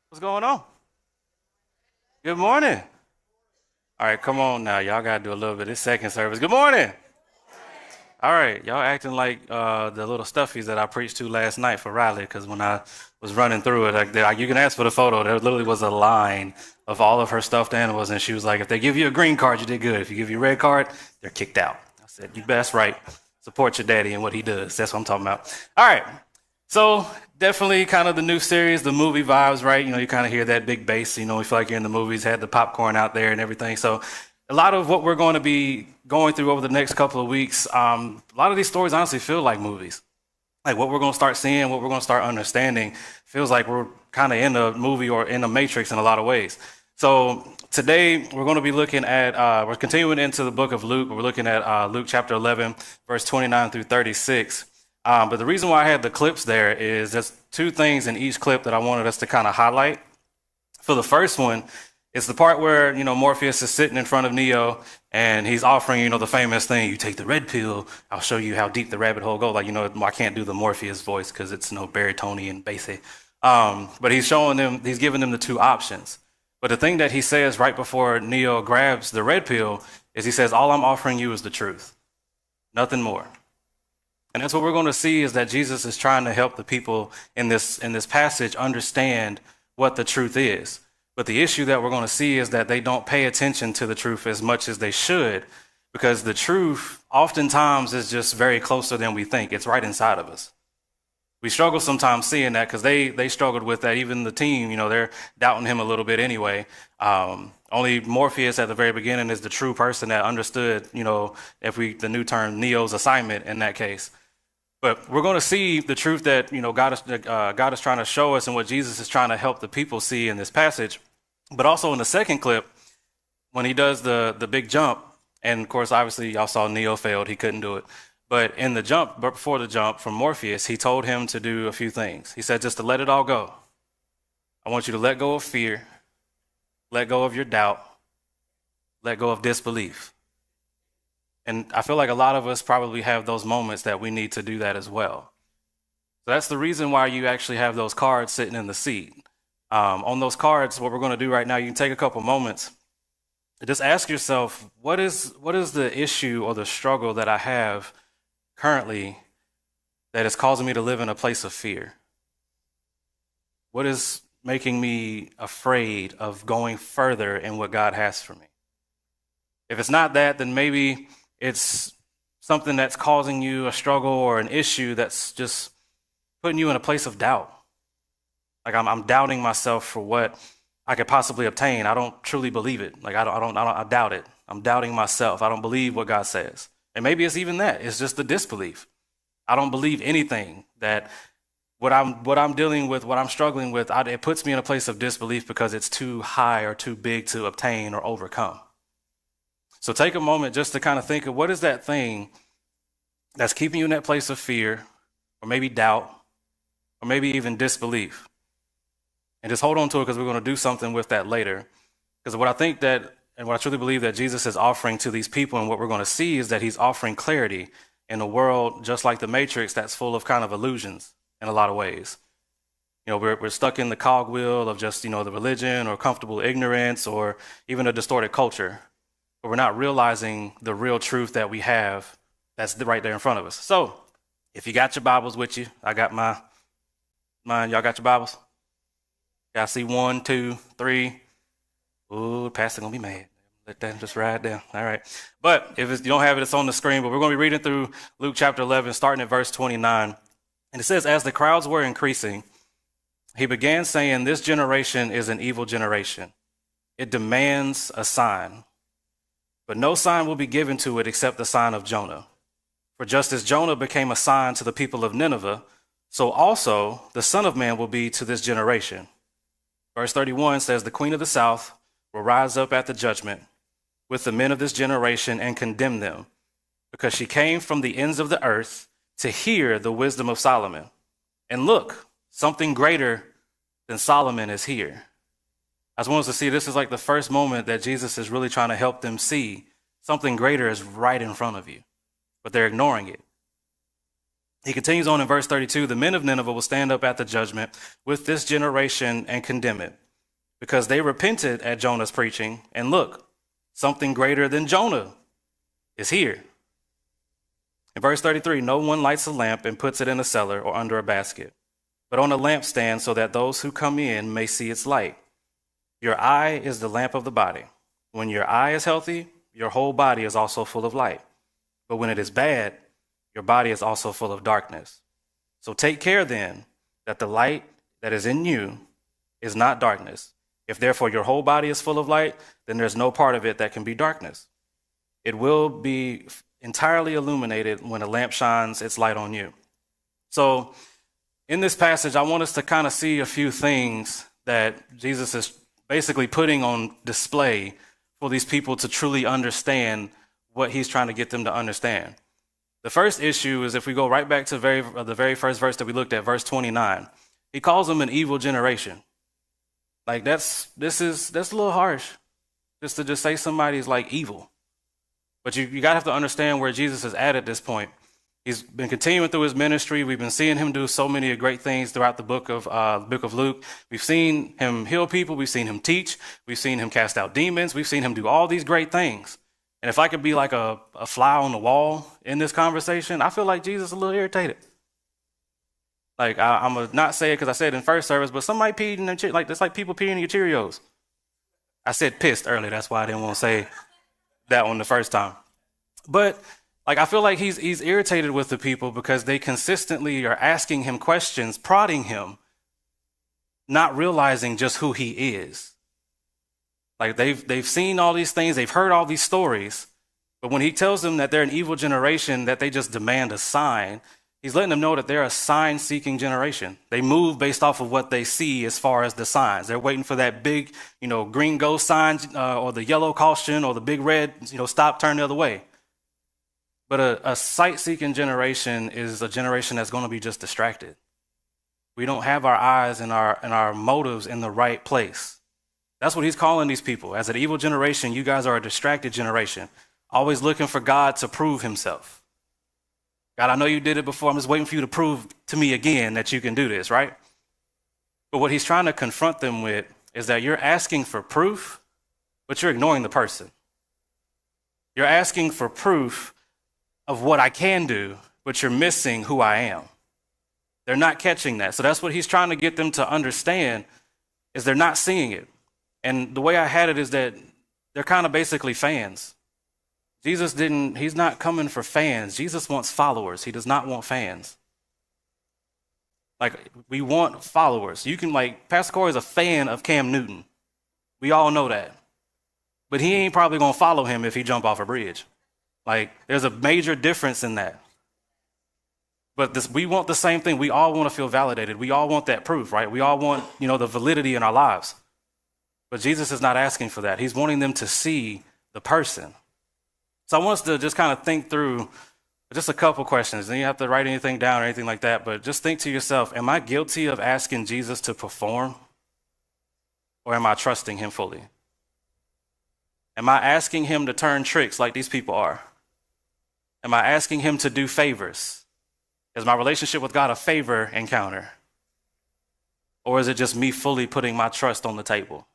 What's going on? Good morning. All right, come on now. Y'all got to do a little bit of this second service. Good morning. All right, y'all acting like the little stuffies that I preached to last night for Riley, because when I was running through it, you can ask for the photo. There literally was a line of all of her stuffed animals, and she was like, if they give you a green card, you did good. If you give you a red card, they're kicked out. I said, you best right. Support your daddy and what he does. That's what I'm talking about. All right. So definitely kind of the new series, the movie vibes, right? You kind of hear that big bass, we feel like you're in the movies, had the popcorn out there and everything. So a lot of what we're going to be going through over the next couple of weeks, a lot of these stories honestly feel like movies. Like what we're going to start seeing, what we're going to start understanding feels like we're kind of in a movie or in a matrix in a lot of ways. So today we're going to be looking at, we're continuing into the book of Luke. We're looking at Luke chapter 11, verse 29 through 36. But the reason why I had the clips there is there's two things in each clip that I wanted us to kind of highlight. For the first one, it's the part where, Morpheus is sitting in front of Neo and he's offering, the famous thing, you take the red pill, I'll show you how deep the rabbit hole goes. Like, I can't do the Morpheus voice because it's baritone and bassy. But he's giving them the two options. But the thing that he says right before Neo grabs the red pill is he says, all I'm offering you is the truth, nothing more. And that's what we're going to see is that Jesus is trying to help the people in this passage understand what the truth is. But the issue that we're going to see is that they don't pay attention to the truth as much as they should, because the truth oftentimes is just very closer than we think. It's right inside of us. We struggle sometimes seeing that because they struggled with that. Even the team, they're doubting him a little bit anyway. Only Morpheus at the very beginning is the true person that understood, the new term, Neo's assignment in that case. But we're going to see the truth that God is trying to show us and what Jesus is trying to help the people see in this passage. But also in the second clip, when he does the big jump, and of course, obviously, y'all saw Neo failed. He couldn't do it. But in the jump, but before the jump from Morpheus, he told him to do a few things. He said just to let it all go. I want you to let go of fear, let go of your doubt, let go of disbelief. And I feel like a lot of us probably have those moments that we need to do that as well. So that's the reason why you actually have those cards sitting in the seat. On those cards, what we're going to do right now, you can take a couple moments and just ask yourself, what is the issue or the struggle that I have currently that is causing me to live in a place of fear? What is making me afraid of going further in what God has for me? If it's not that, then maybe it's something that's causing you a struggle or an issue that's just putting you in a place of doubt. Like I'm doubting myself for what I could possibly obtain. I don't truly believe it. Like I doubt it. I'm doubting myself. I don't believe what God says. And maybe it's even that. It's just the disbelief. I don't believe anything that what I'm dealing with, what I'm struggling with, it puts me in a place of disbelief because it's too high or too big to obtain or overcome. So take a moment just to kind of think of what is that thing that's keeping you in that place of fear or maybe doubt or maybe even disbelief. And just hold on to it because we're going to do something with that later. Because what I think that, and what I truly believe that Jesus is offering to these people and what we're going to see is that he's offering clarity in a world just like the Matrix that's full of kind of illusions in a lot of ways. We're stuck in the cogwheel of just, the religion or comfortable ignorance or even a distorted culture. But we're not realizing the real truth that we have that's right there in front of us. So if you got your Bibles with you, I got mine. Y'all got your Bibles? Y'all see 1, 2, 3. Ooh, the pastor gonna be mad. Let that just ride down. All right. But if you don't have it, it's on the screen. But we're going to be reading through Luke chapter 11, starting at verse 29. And it says, as the crowds were increasing, he began saying, this generation is an evil generation. It demands a sign. But no sign will be given to it except the sign of Jonah. For just as Jonah became a sign to the people of Nineveh, so also the Son of Man will be to this generation. Verse 31 says, the Queen of the South will rise up at the judgment with the men of this generation and condemn them, because she came from the ends of the earth to hear the wisdom of Solomon. And look, something greater than Solomon is here. I just want us to see this is like the first moment that Jesus is really trying to help them see something greater is right in front of you, but they're ignoring it. He continues on in verse 32, the men of Nineveh will stand up at the judgment with this generation and condemn it, because they repented at Jonah's preaching, and look, something greater than Jonah is here. In verse 33, no one lights a lamp and puts it in a cellar or under a basket, but on a lampstand so that those who come in may see its light. Your eye is the lamp of the body. When your eye is healthy, your whole body is also full of light. But when it is bad, your body is also full of darkness. So take care then that the light that is in you is not darkness. If therefore your whole body is full of light, then there's no part of it that can be darkness. It will be entirely illuminated when a lamp shines its light on you. So in this passage, I want us to kind of see a few things that Jesus is basically putting on display for these people to truly understand what he's trying to get them to understand. The first issue is if we go right back to the very first verse that we looked at, verse 29, he calls them an evil generation. Like that's a little harsh, just to say somebody's like evil. But you gotta have to understand where Jesus is at this point. He's been continuing through his ministry. We've been seeing him do so many great things throughout the book of Luke. We've seen him heal people. We've seen him teach. We've seen him cast out demons. We've seen him do all these great things. And if I could be like a fly on the wall in this conversation, I feel like Jesus is a little irritated. Like I'm gonna not say it because I said it in first service, but somebody peed in them, like it's like people peeing in your Cheerios. I said pissed earlier. That's why I didn't want to say that one the first time. But like I feel like he's irritated with the people because they consistently are asking him questions, prodding him, not realizing just who he is. Like they've seen all these things, they've heard all these stories, but when he tells them that they're an evil generation, that they just demand a sign, he's letting them know that they're a sign-seeking generation. They move based off of what they see as far as the signs. They're waiting for that big, green ghost sign or the yellow caution or the big red, stop, turn the other way. But a sight-seeking generation is a generation that's going to be just distracted. We don't have our eyes and our motives in the right place. That's what he's calling these people. As an evil generation, you guys are a distracted generation, always looking for God to prove himself. God, I know you did it before. I'm just waiting for you to prove to me again that you can do this, right? But what he's trying to confront them with is that you're asking for proof, but you're ignoring the person. You're asking for proof of what I can do, but you're missing who I am. They're not catching that. So that's what he's trying to get them to understand is they're not seeing it. And the way I had it is that they're kind of basically fans. He's not coming for fans. Jesus wants followers. He does not want fans. Like, we want followers. You can, Pastor Corey is a fan of Cam Newton. We all know that. But he ain't probably going to follow him if he jump off a bridge. There's a major difference in that. But we want the same thing. We all want to feel validated. We all want that proof, right? We all want, the validity in our lives. But Jesus is not asking for that. He's wanting them to see the person. So I want us to just kind of think through just a couple questions. And you have to write anything down or anything like that, but just think to yourself, am I guilty of asking Jesus to perform? Or am I trusting him fully? Am I asking him to turn tricks like these people are? Am I asking him to do favors? Is my relationship with God a favor encounter? Or is it just me fully putting my trust on the table?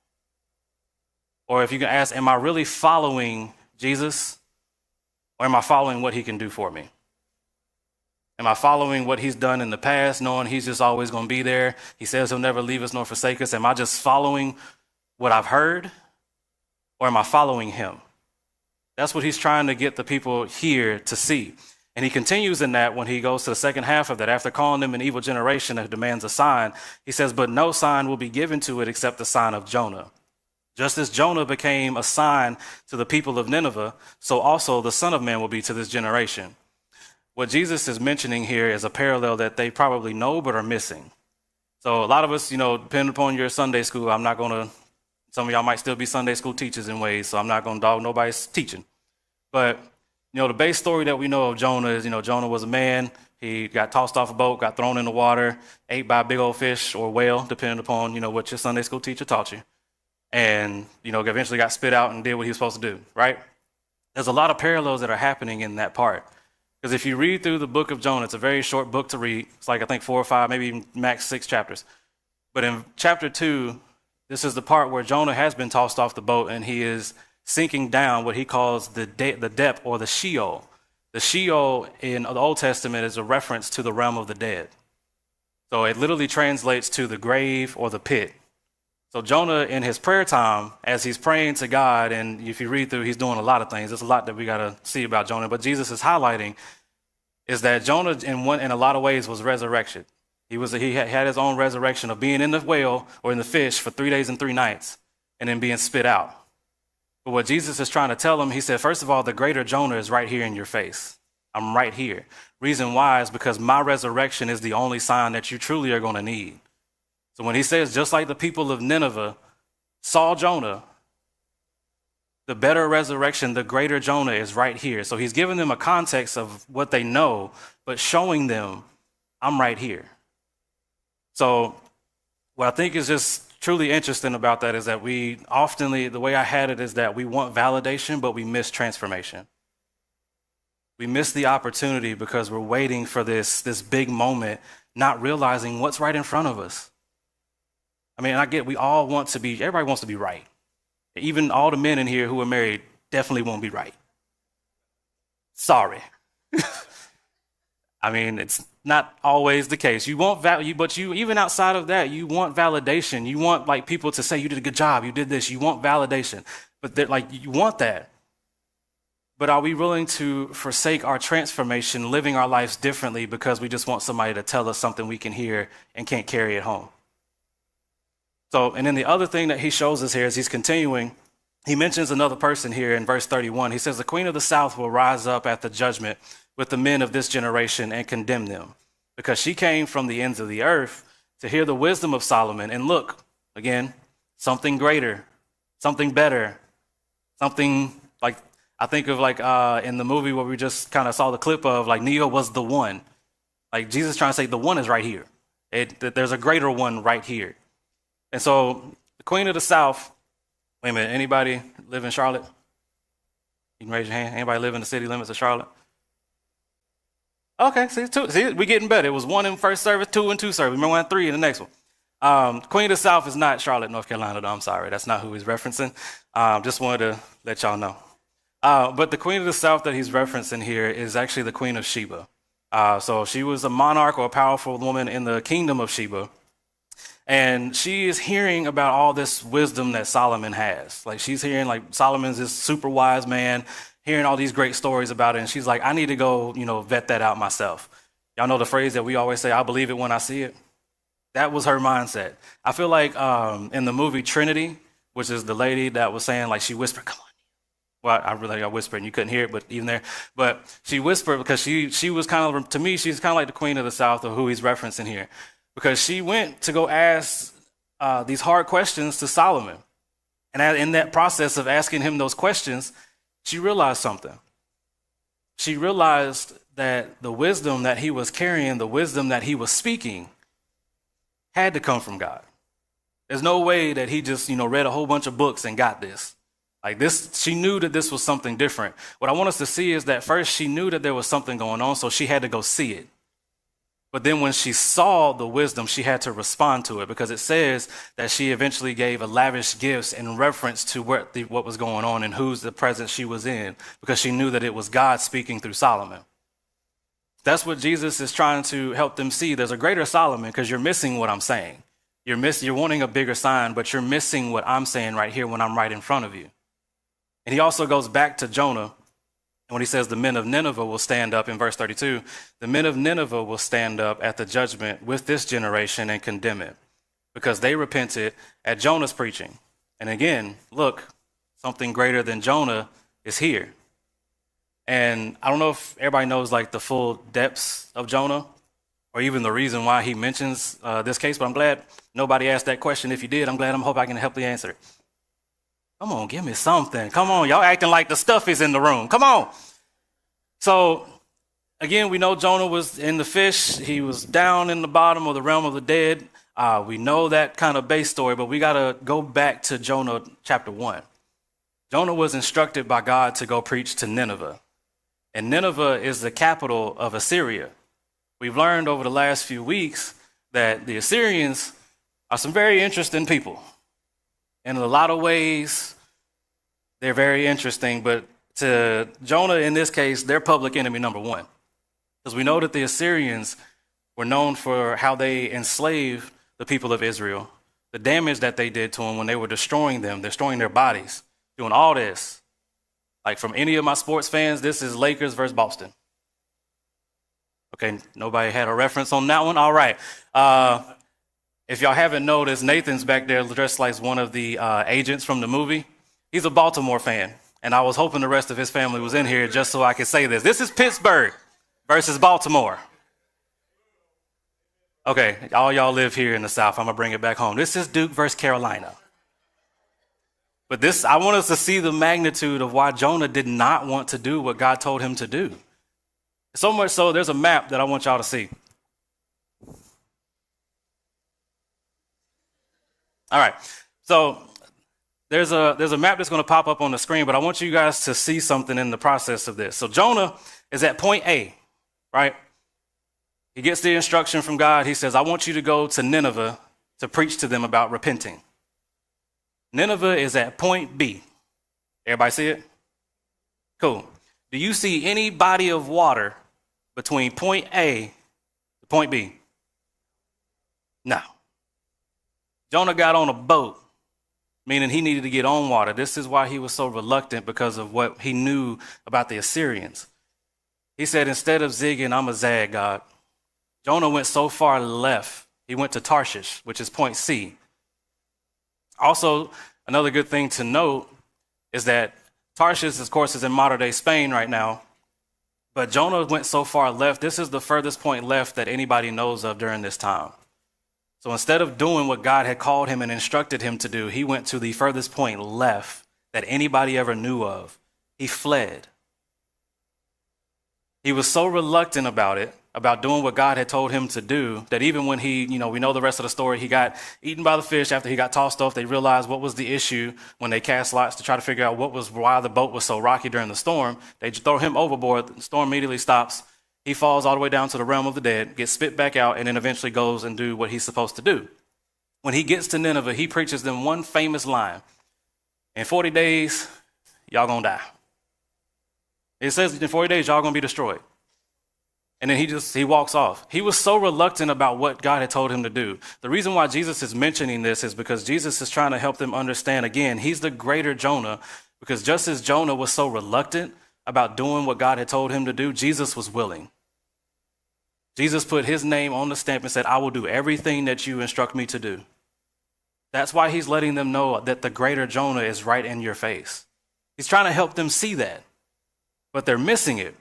Or if you can ask, am I really following Jesus? Or am I following what he can do for me? Am I following what he's done in the past, knowing he's just always going to be there? He says he'll never leave us nor forsake us. Am I just following what I've heard? Or am I following him? That's what he's trying to get the people here to see. And he continues in that when he goes to the second half of that. After calling them an evil generation that demands a sign, he says, but no sign will be given to it except the sign of Jonah. Just as Jonah became a sign to the people of Nineveh, so also the Son of Man will be to this generation. What Jesus is mentioning here is a parallel that they probably know but are missing. So a lot of us, depending upon your Sunday school, some of y'all might still be Sunday school teachers in ways, so I'm not going to dog nobody's teaching. But, the base story that we know of Jonah is, Jonah was a man. He got tossed off a boat, got thrown in the water, ate by a big old fish or whale, depending upon, what your Sunday school teacher taught you. And, eventually got spit out and did what he was supposed to do, right? There's a lot of parallels that are happening in that part. Because if you read through the book of Jonah, it's a very short book to read. It's like, I think 4 or 5, maybe even max 6 chapters. But in chapter 2, this is the part where Jonah has been tossed off the boat and he is sinking down what he calls the depth or the Sheol. The Sheol in the Old Testament is a reference to the realm of the dead. So it literally translates to the grave or the pit. So Jonah, in his prayer time, as he's praying to God, and if you read through, he's doing a lot of things. There's a lot that we got to see about Jonah. But Jesus is highlighting is that Jonah, in a lot of ways, was resurrection. He had his own resurrection of being in the whale or in the fish for 3 days and 3 nights and then being spit out. But what Jesus is trying to tell him, he said, first of all, the greater Jonah is right here in your face. I'm right here. Reason why is because my resurrection is the only sign that you truly are going to need. So when he says, just like the people of Nineveh saw Jonah, the better resurrection, the greater Jonah is right here. So he's giving them a context of what they know, but showing them, I'm right here. So what I think is just truly interesting about that is that we often, the way I had it is that we want validation, but we miss transformation. We miss the opportunity because we're waiting for this big moment, not realizing what's right in front of us. I mean, we all want to be, everybody wants to be right. Even all the men in here who are married definitely won't be right. Sorry. I mean, it's not always the case. You want value, but even outside of that, you want validation. You want like people to say you did a good job, you did this. You want validation, but you want that. But are we willing to forsake our transformation, living our lives differently because we just want somebody to tell us something we can hear and can't carry it home? So, and then the other thing that he shows us here as he's continuing, he mentions another person here in verse 31. He says, the queen of the south will rise up at the judgment with the men of this generation and condemn them, because she came from the ends of the earth to hear the wisdom of Solomon. And look, again, something greater, something better, something like, I think of like in the movie where we just kind of saw the clip of like Neo was the one. Like Jesus trying to say the one is right here. There's a greater one right here. And so the queen of the south, wait a minute, anybody live in Charlotte? You can raise your hand. Anybody live in the city limits of Charlotte? Okay, see, we're getting better. It was 1 in first service, 2 in 2 service. Remember, we had 3 in the next one. Queen of the South is not Charlotte, North Carolina, though. I'm sorry. That's not who he's referencing. Just wanted to let y'all know. But the Queen of the South that he's referencing here is actually the Queen of Sheba. So she was a monarch or a powerful woman in the kingdom of Sheba. And she is hearing about all this wisdom that Solomon has. Like she's hearing like Solomon's this super wise man, hearing all these great stories about it. And she's like, I need to go, vet that out myself. Y'all know the phrase that we always say, I believe it when I see it. That was her mindset. I feel like in the movie Trinity, which is the lady that was saying, like, she whispered, come on. Well, I really got whispered and you couldn't hear it, but even there. But she whispered because she was kind of, to me, she's kind of like the Queen of the South, or who he's referencing here. Because she went to go ask these hard questions to Solomon. And in that process of asking him those questions, she realized something. She realized that the wisdom that he was carrying, the wisdom that he was speaking, had to come from God. There's no way that he just, read a whole bunch of books and got this. Like this, she knew that this was something different. What I want us to see is that first she knew that there was something going on, so she had to go see it. But then when she saw the wisdom, she had to respond to it, because it says that she eventually gave a lavish gifts in reference to what was going on and whose the presence she was in, because she knew that it was God speaking through Solomon. That's what Jesus is trying to help them see. There's a greater Solomon, because you're missing what I'm saying. You're wanting a bigger sign, but you're missing what I'm saying right here when I'm right in front of you. And he also goes back to Jonah. When he says the men of Nineveh will stand up in verse 32, the men of Nineveh will stand up at the judgment with this generation and condemn it, because they repented at Jonah's preaching. And again, look, something greater than Jonah is here. And I don't know if everybody knows like the full depths of Jonah, or even the reason why he mentions this case, but I'm glad nobody asked that question. If you did, I hope I can help you answer it. Come on, give me something. Come on, y'all acting like the stuff is in the room. Come on. So, again, we know Jonah was in the fish. He was down in the bottom of the realm of the dead. We know that kind of base story, but we got to go back to Jonah chapter 1. Jonah was instructed by God to go preach to Nineveh. And Nineveh is the capital of Assyria. We've learned over the last few weeks that the Assyrians are some very interesting people. In a lot of ways, they're very interesting, but to Jonah, in this case, they're public enemy number one. Because we know that the Assyrians were known for how they enslaved the people of Israel, the damage that they did to them when they were destroying them, destroying their bodies, doing all this. Like from any of my sports fans, this is Lakers versus Boston. Okay, nobody had a reference on that one? All right. If y'all haven't noticed, Nathan's back there dressed like one of the agents from the movie. He's a Baltimore fan, and I was hoping the rest of his family was in here just so I could say this. This is Pittsburgh versus Baltimore. Okay, all y'all live here in the South. I'm going to bring it back home. This is Duke versus Carolina. But this, I want us to see the magnitude of why Jonah did not want to do what God told him to do. So much so, there's a map that I want y'all to see. All right, so there's a map that's going to pop up on the screen, but I want you guys to see something in the process of this. So Jonah is at point A, right? He gets the instruction from God. He says, I want you to go to Nineveh to preach to them about repenting. Nineveh is at point B. Everybody see it? Cool. Do you see any body of water between point A to point B? No. Jonah got on a boat, meaning he needed to get on water. This is why he was so reluctant, because of what he knew about the Assyrians. He said, instead of zigging, I'm a zag, God. Jonah went so far left, he went to Tarshish, which is point C. Also, another good thing to note is that Tarshish, of course, is in modern-day Spain right now. But Jonah went so far left, this is the furthest point left that anybody knows of during this time. So instead of doing what God had called him and instructed him to do, he went to the furthest point left that anybody ever knew of. He fled. He was so reluctant about it, about doing what God had told him to do, that even when he, we know the rest of the story, he got eaten by the fish after he got tossed off. They realized what was the issue when they cast lots to try to figure out why the boat was so rocky during the storm. They throw him overboard. The storm immediately stops. He falls all the way down to the realm of the dead, gets spit back out, and then eventually goes and do what he's supposed to do. When he gets to Nineveh, he preaches them one famous line. In 40 days, y'all gonna die. It says in 40 days, y'all gonna be destroyed. And then he walks off. He was so reluctant about what God had told him to do. The reason why Jesus is mentioning this is because Jesus is trying to help them understand, again, he's the greater Jonah, because just as Jonah was so reluctant about doing what God had told him to do, Jesus was willing. Jesus put his name on the stamp and said, I will do everything that you instruct me to do. That's why he's letting them know that the greater Jonah is right in your face. He's trying to help them see that, but they're missing it.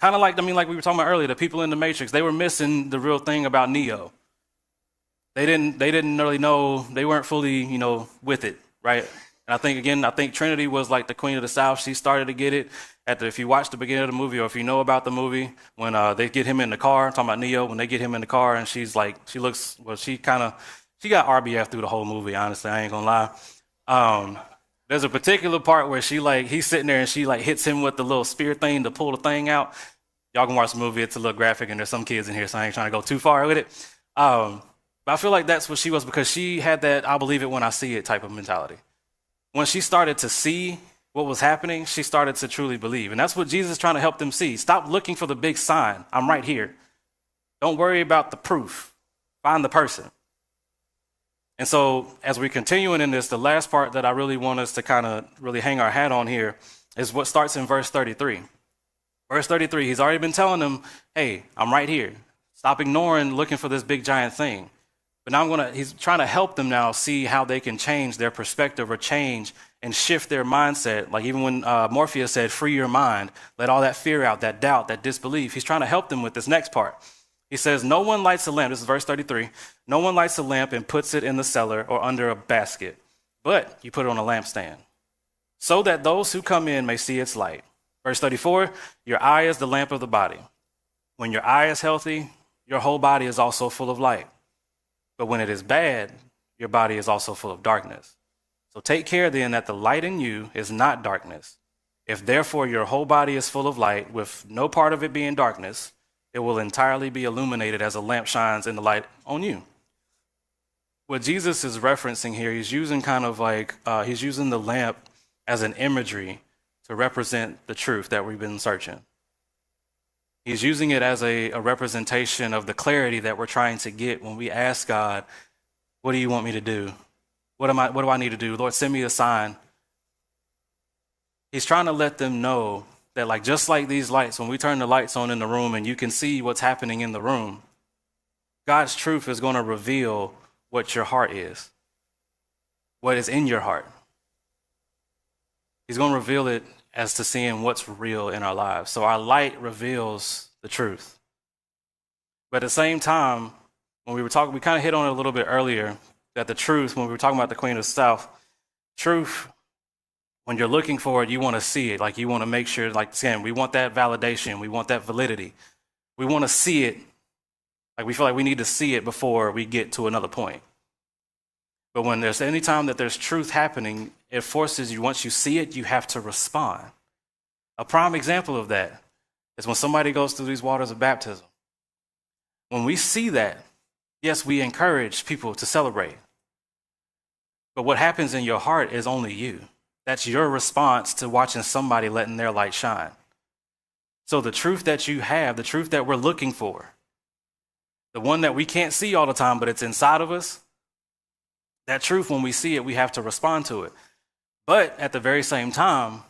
Kind of like we were talking about earlier, the people in the Matrix, they were missing the real thing about Neo. They didn't really know, they weren't fully, with it, right? And I think Trinity was like the queen of the South. She started to get it if you watch the beginning of the movie, or if you know about the movie, when they get him in the car, I'm talking about Neo, when they get him in the car and she got RBF through the whole movie, honestly, I ain't gonna lie. There's a particular part where he's sitting there and she hits him with the little spear thing to pull the thing out. Y'all can watch the movie, it's a little graphic and there's some kids in here, so I ain't trying to go too far with it. But I feel like that's what she was, because she had that I believe it when I see it type of mentality. When she started to see what was happening, she started to truly believe. And that's what Jesus is trying to help them see. Stop looking for the big sign. I'm right here. Don't worry about the proof. Find the person. And so as we're continuing in this, the last part that I really want us to kind of really hang our hat on here is what starts in verse 33. Verse 33, he's already been telling them, hey, I'm right here. Stop ignoring looking for this big giant thing. But now he's trying to help them now see how they can change their perspective or change and shift their mindset. Like even when Morpheus said, free your mind, let all that fear out, that doubt, that disbelief. He's trying to help them with this next part. He says, no one lights a lamp. This is verse 33. No one lights a lamp and puts it in the cellar or under a basket, but you put it on a lampstand so that those who come in may see its light. Verse 34, your eye is the lamp of the body. When your eye is healthy, your whole body is also full of light. But when it is bad, your body is also full of darkness. So take care then that the light in you is not darkness. If therefore your whole body is full of light, with no part of it being darkness, it will entirely be illuminated as a lamp shines in the light on you. What Jesus is referencing here, he's using he's using the lamp as an imagery to represent the truth that we've been searching. He's using it as a representation of the clarity that we're trying to get when we ask God, what do you want me to do? What do I need to do? Lord, send me a sign. He's trying to let them know that, like, just like these lights, when we turn the lights on in the room and you can see what's happening in the room, God's truth is going to reveal what your heart is, what is in your heart. He's going to reveal it as to seeing what's real in our lives. So our light reveals the truth. But at the same time, when we were talking, we kind of hit on it a little bit earlier, that the truth, when we were talking about the Queen of the South, truth, when you're looking for it, you want to see it. Like, you want to make sure, like, again, we want that validation. We want that validity. We want to see it. Like, we feel like we need to see it before we get to another point. But when there's any time that there's truth happening, it forces you, once you see it, you have to respond. A prime example of that is when somebody goes through these waters of baptism. When we see that, yes, we encourage people to celebrate. But what happens in your heart is only you. That's your response to watching somebody letting their light shine. So the truth that you have, the truth that we're looking for, the one that we can't see all the time, but it's inside of us, that truth, when we see it, we have to respond to it. But at the very same time,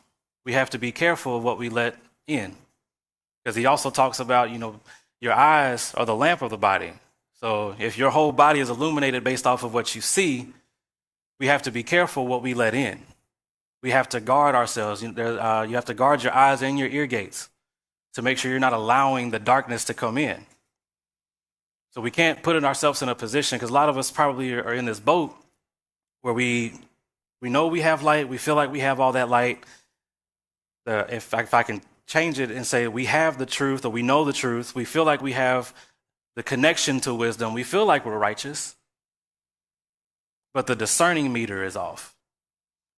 we have to be careful of what we let in. Because he also talks about, your eyes are the lamp of the body. So if your whole body is illuminated based off of what you see, we have to be careful what we let in. We have to guard ourselves. You have to guard your eyes and your ear gates to make sure you're not allowing the darkness to come in. So we can't put ourselves in a position, because a lot of us probably are in this boat where we know we have light, we feel like we have all that light. If I can change it and say we have the truth, or we know the truth, we feel like we have the connection to wisdom, we feel like we're righteous, but the discerning meter is off.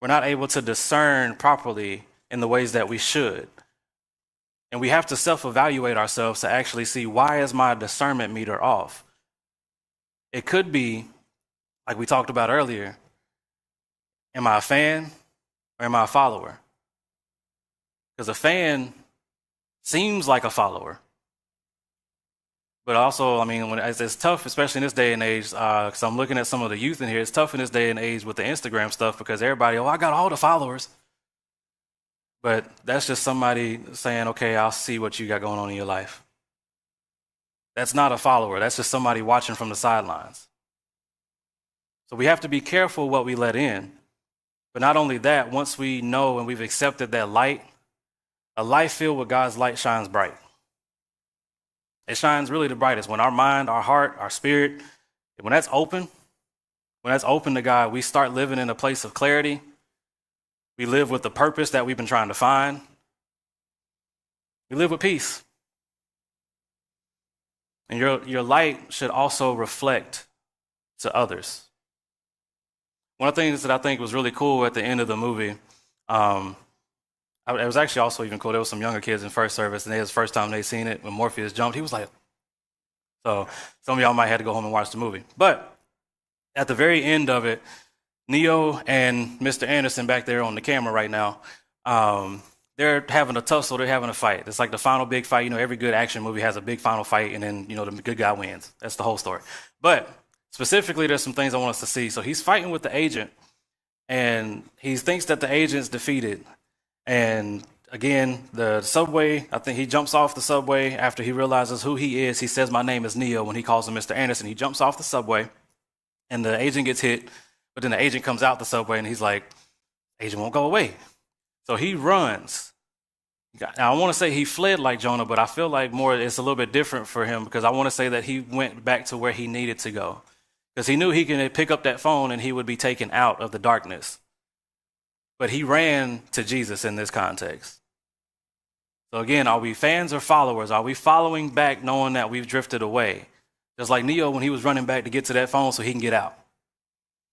We're not able to discern properly in the ways that we should. And we have to self-evaluate ourselves to actually see, why is my discernment meter off? It could be, like we talked about earlier, am I a fan or am I a follower? Because a fan seems like a follower. But also, when it's tough, especially in this day and age, because I'm looking at some of the youth in here, it's tough in this day and age with the Instagram stuff, because everybody, I got all the followers. But that's just somebody saying, okay, I'll see what you got going on in your life. That's not a follower. That's just somebody watching from the sidelines. So we have to be careful what we let in. But not only that, once we know and we've accepted that light, a life filled with God's light shines bright. It shines really the brightest when our mind, our heart, our spirit, when that's open to God, we start living in a place of clarity. We live with the purpose that we've been trying to find. We live with peace. And your light should also reflect to others. One of the things that I think was really cool at the end of the movie, it was actually also even cool. There was some younger kids in first service, and it was the first time they seen it when Morpheus jumped. He was like, so some of y'all might have to go home and watch the movie. But at the very end of it, Neo and Mr. Anderson back there on the camera right now, they're having a tussle. They're having a fight. It's like the final big fight. Every good action movie has a big final fight, and then, the good guy wins. That's the whole story. But specifically, there's some things I want us to see. So he's fighting with the agent, and he thinks that the agent's defeated. And again, the subway, I think he jumps off the subway after he realizes who he is. He says, my name is Neo, when he calls him Mr. Anderson. He jumps off the subway, and the agent gets hit. But then the agent comes out the subway, and he's like, agent won't go away. So he runs. Now, I want to say he fled like Jonah, but I feel like it's a little bit different for him, because I want to say that he went back to where he needed to go, because he knew he could pick up that phone and he would be taken out of the darkness. But he ran to Jesus in this context. So again, are we fans or followers? Are we following back knowing that we've drifted away? Just like Neo when he was running back to get to that phone so he can get out.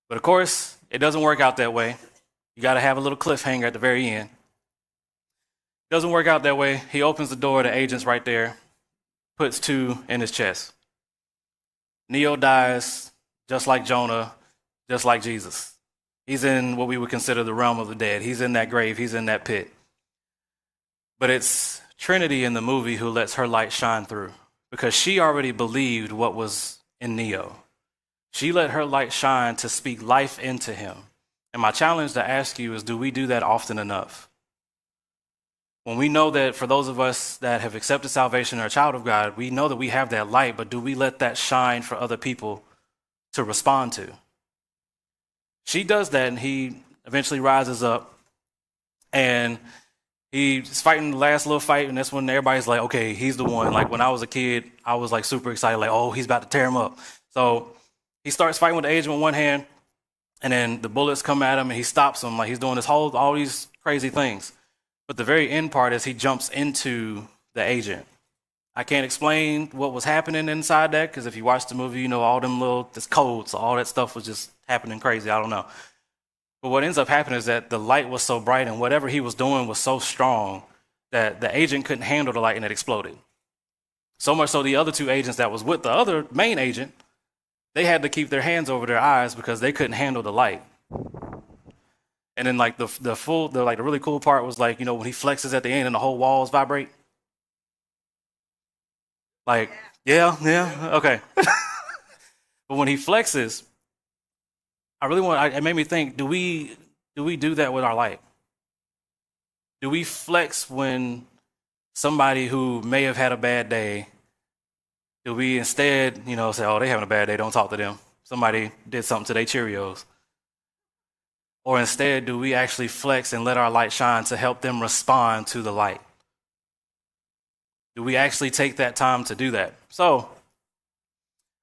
But of course, it doesn't work out that way. You got to have a little cliffhanger at the very end. Doesn't work out that way. He opens the door, the agent's right there, puts 2 in his chest. Neo dies just like Jonah, just like Jesus. He's in what we would consider the realm of the dead. He's in that grave, he's in that pit. But it's Trinity in the movie who lets her light shine through, because she already believed what was in Neo. She let her light shine to speak life into him. And my challenge to ask you is, do we do that often enough? When we know that for those of us that have accepted salvation or a child of God, we know that we have that light, but do we let that shine for other people to respond to? She does that, and he eventually rises up, and he's fighting the last little fight, and that's when everybody's like, okay, he's the one. Like when I was a kid, I was like super excited, like, oh, he's about to tear him up. So he starts fighting with the agent with one hand, and then the bullets come at him, and he stops him. Like he's doing all these crazy things. But the very end part is he jumps into the agent. I can't explain what was happening inside that, because if you watch the movie, you know all them this codes, so all that stuff was just happening crazy. I don't know. But what ends up happening is that the light was so bright and whatever he was doing was so strong that the agent couldn't handle the light and it exploded. So much so the other 2 agents that was with the other main agent, they had to keep their hands over their eyes because they couldn't handle the light. And then like the really cool part was like, you know, when he flexes at the end and the whole walls vibrate. Like, yeah, okay. But when he flexes, it made me think, do we do that with our light? Do we flex when somebody who may have had a bad day, do we instead, you know, say, oh, they having a bad day, don't talk to them. Somebody did something to their Cheerios. Or instead, do we actually flex and let our light shine to help them respond to the light? Do we actually take that time to do that? So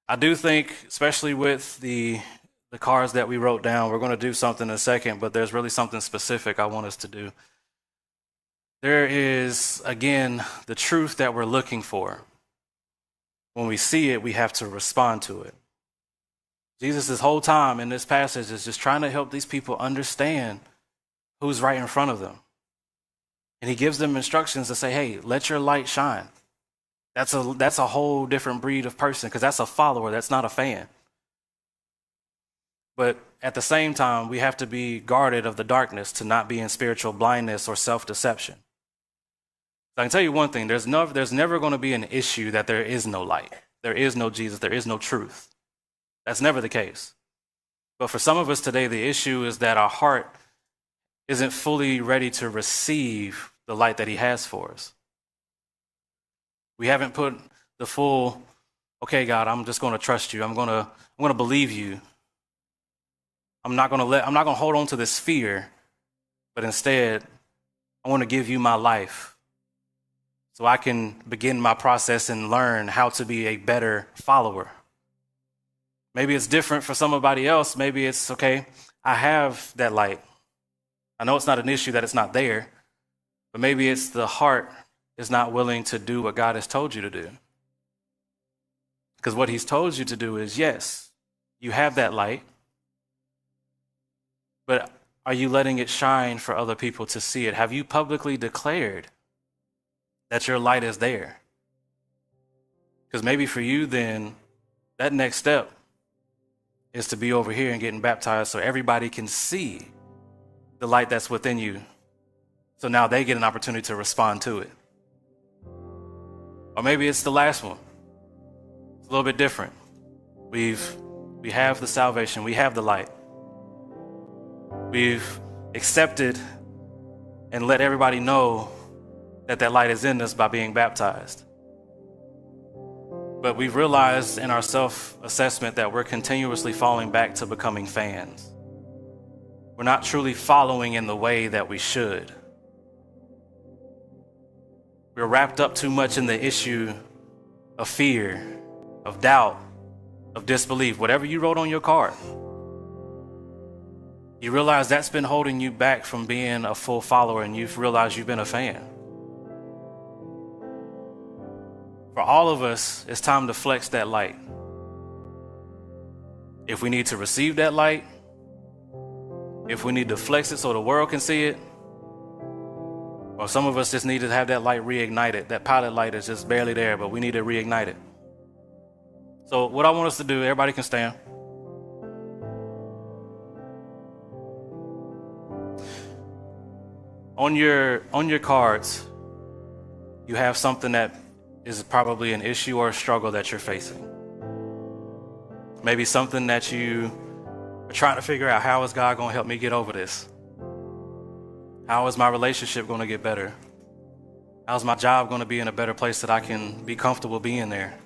I do think, especially with the cards that we wrote down, we're going to do something in a second, but there's really something specific I want us to do. There is, again, the truth that we're looking for. When we see it, we have to respond to it. Jesus, this whole time in this passage, is just trying to help these people understand who's right in front of them. And he gives them instructions to say, hey, let your light shine. That's a whole different breed of person, because that's a follower, that's not a fan. But at the same time, we have to be guarded of the darkness to not be in spiritual blindness or self-deception. So I can tell you one thing, there's never going to be an issue that there is no light. There is no Jesus, there is no truth. That's never the case. But for some of us today, the issue is that our heart isn't fully ready to receive the light that he has for us. We haven't put the full, okay, God, I'm just going to trust you. I'm going to believe you. I'm not going to hold on to this fear, but instead, I want to give you my life so I can begin my process and learn how to be a better follower. Maybe it's different for somebody else. Maybe it's, okay, I have that light. I know it's not an issue that it's not there, but maybe it's the heart is not willing to do what God has told you to do. Because what he's told you to do is, yes, you have that light, but are you letting it shine for other people to see it? Have you publicly declared that your light is there? Because maybe for you then, that next step is to be over here and getting baptized so everybody can see the light that's within you. So now they get an opportunity to respond to it. Or maybe it's the last one. It's a little bit different. We have the salvation, we have the light. We've accepted and let everybody know that that light is in us by being baptized. But we've realized in our self-assessment that we're continuously falling back to becoming fans. We're not truly following in the way that we should. We're wrapped up too much in the issue of fear, of doubt, of disbelief. Whatever you wrote on your card, you realize that's been holding you back from being a full follower, and you've realized you've been a fan. For all of us, it's time to flex that light. If we need to receive that light, if we need to flex it so the world can see it, Or some of us just need to have that light reignited. That pilot light is just barely there, but we need to reignite it. So what I want us to do, everybody can stand. On your cards, you have something that is probably an issue or a struggle that you're facing. Maybe something that you are trying to figure out, how is God going to help me get over this? How is my relationship going to get better? How's my job going to be in a better place that I can be comfortable being there?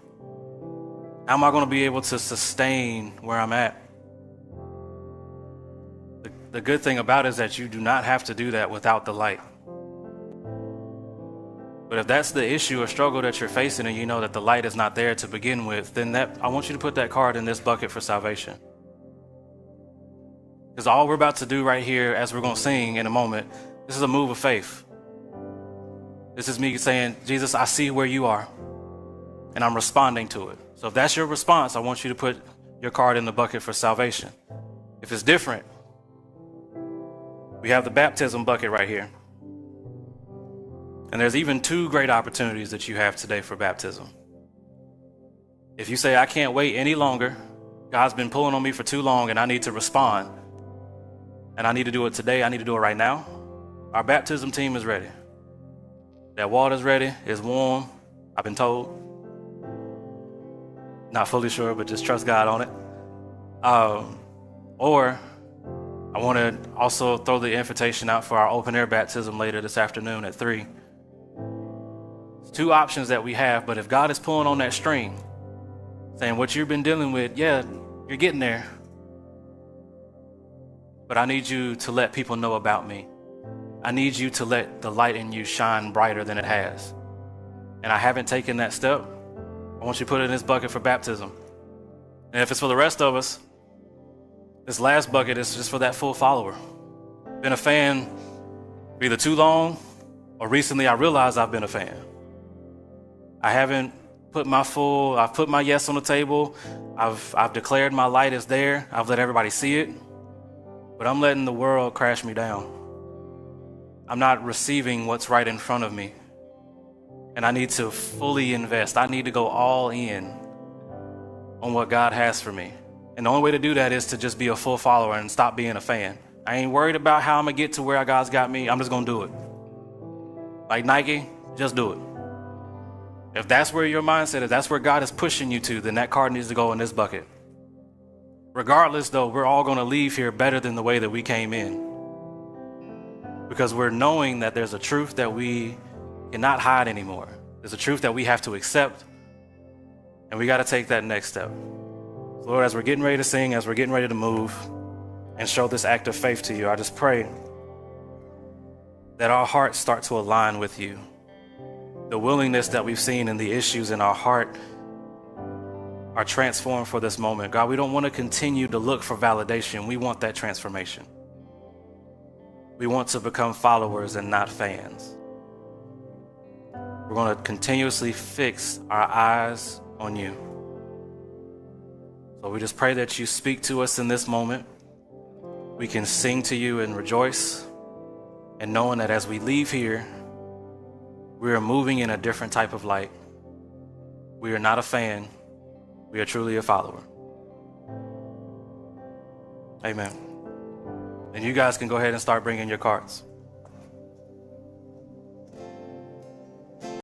How am I going to be able to sustain where I'm at? The good thing about it is that you do not have to do that without the light. But if that's the issue or struggle that you're facing and you know that the light is not there to begin with, then I want you to put that card in this bucket for salvation. Because all we're about to do right here, as we're going to sing in a moment, this is a move of faith. This is me saying, Jesus, I see where you are, and I'm responding to it. So if that's your response, I want you to put your card in the bucket for salvation. If it's different, we have the baptism bucket right here. And there's even 2 great opportunities that you have today for baptism. If you say, I can't wait any longer, God's been pulling on me for too long and I need to respond, and I need to do it today, I need to do it right now, our baptism team is ready. That water's ready, it's warm, I've been told. Not fully sure, but just trust God on it. Or I want to also throw the invitation out for our open air baptism later this afternoon at 3. It's 2 options that we have, but if God is pulling on that string, saying what you've been dealing with, yeah, you're getting there, but I need you to let people know about me. I need you to let the light in you shine brighter than it has. And I haven't taken that step. I want you to put it in this bucket for baptism. And if it's for the rest of us, this last bucket is just for that full follower. Been a fan for either too long, or recently I realized I've been a fan. I haven't I've put my yes on the table. I've declared my light is there. I've let everybody see it, but I'm letting the world crash me down. I'm not receiving what's right in front of me. And I need to fully invest. I need to go all in on what God has for me. And the only way to do that is to just be a full follower and stop being a fan. I ain't worried about how I'm going to get to where God's got me. I'm just going to do it. Like Nike, just do it. If that's where your mindset is, that's where God is pushing you to, then that card needs to go in this bucket. Regardless, though, we're all going to leave here better than the way that we came in. Because we're knowing that there's a truth that we cannot hide anymore. There's a truth that we have to accept, and we got to take that next step. So Lord, as we're getting ready to sing, as we're getting ready to move and show this act of faith to you, I just pray that our hearts start to align with you. The willingness that we've seen and the issues in our heart are transformed for this moment. God, we don't want to continue to look for validation. We want that transformation. We want to become followers and not fans. We're going to continuously fix our eyes on you. So we just pray that you speak to us in this moment. We can sing to you and rejoice, and knowing that as we leave here, we are moving in a different type of light. We are not a fan. We are truly a follower. Amen. And you guys can go ahead and start bringing your cards.